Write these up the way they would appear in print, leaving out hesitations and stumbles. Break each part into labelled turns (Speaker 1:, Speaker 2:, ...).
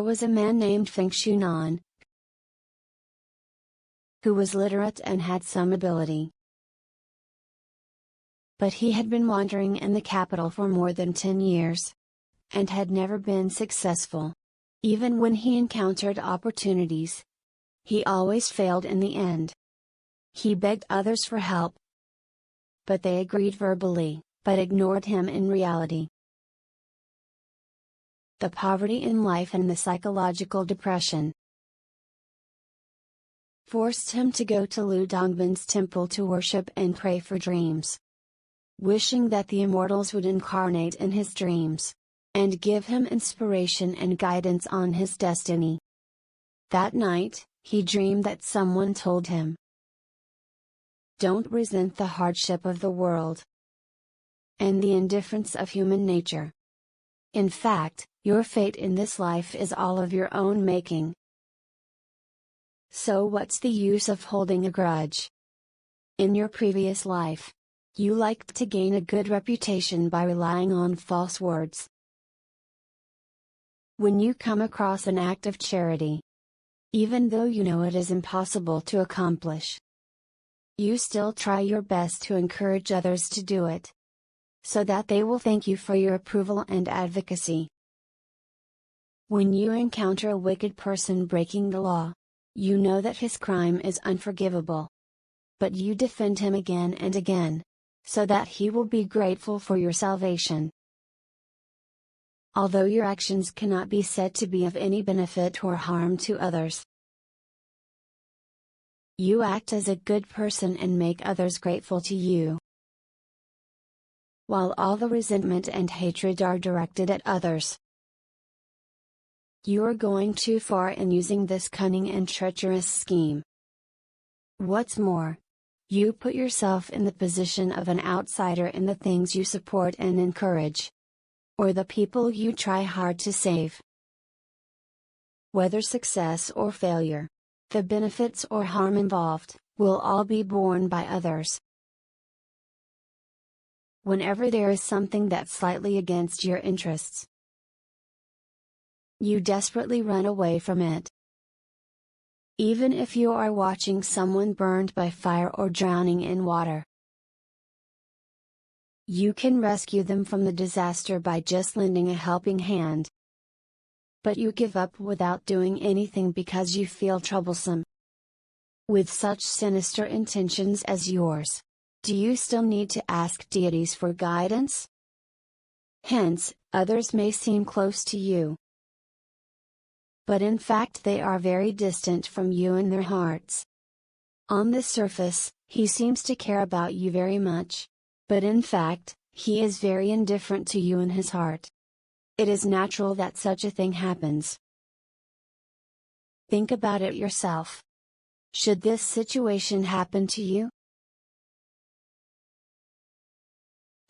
Speaker 1: There was a man named Feng Shunan, who was literate and had some ability. But he had been wandering in the capital for more than 10 years, and had never been successful. Even when he encountered opportunities, he always failed in the end. He begged others for help, but they agreed verbally, but ignored him in reality. The poverty in life and the psychological depression forced him to go to Lu Dongbin's temple to worship and pray for dreams, wishing that the immortals would incarnate in his dreams, and give him inspiration and guidance on his destiny. That night, he dreamed that someone told him, "Don't resent the hardship of the world and the indifference of human nature. In fact, your fate in this life is all of your own making. So what's the use of holding a grudge? In your previous life, you liked to gain a good reputation by relying on false words. When you come across an act of charity, even though you know it is impossible to accomplish, you still try your best to encourage others to do it, so that they will thank you for your approval and advocacy. When you encounter a wicked person breaking the law, you know that his crime is unforgivable, but you defend him again and again, so that he will be grateful for your salvation. Although your actions cannot be said to be of any benefit or harm to others, you act as a good person and make others grateful to you. While all the resentment and hatred are directed at others, you are going too far in using this cunning and treacherous scheme. What's more, you put yourself in the position of an outsider in the things you support and encourage, or the people you try hard to save. Whether success or failure, the benefits or harm involved, will all be borne by others. Whenever there is something that's slightly against your interests, you desperately run away from it. Even if you are watching someone burned by fire or drowning in water, you can rescue them from the disaster by just lending a helping hand. But you give up without doing anything because you feel troublesome. With such sinister intentions as yours, do you still need to ask deities for guidance? Hence, others may seem close to you, but in fact they are very distant from you in their hearts. On the surface, he seems to care about you very much, but in fact, he is very indifferent to you in his heart. It is natural that such a thing happens. Think about it yourself. Should this situation happen to you?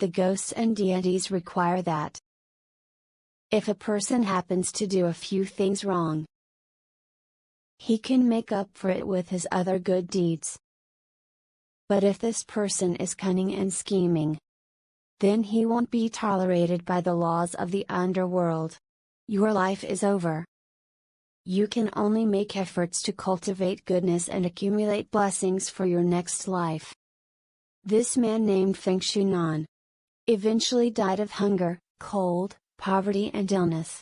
Speaker 1: The ghosts and deities require that if a person happens to do a few things wrong, he can make up for it with his other good deeds. But if this person is cunning and scheming, then he won't be tolerated by the laws of the underworld. Your life is over. You can only make efforts to cultivate goodness and accumulate blessings for your next life. This man named Feng Shunan eventually died of hunger, cold, poverty and illness.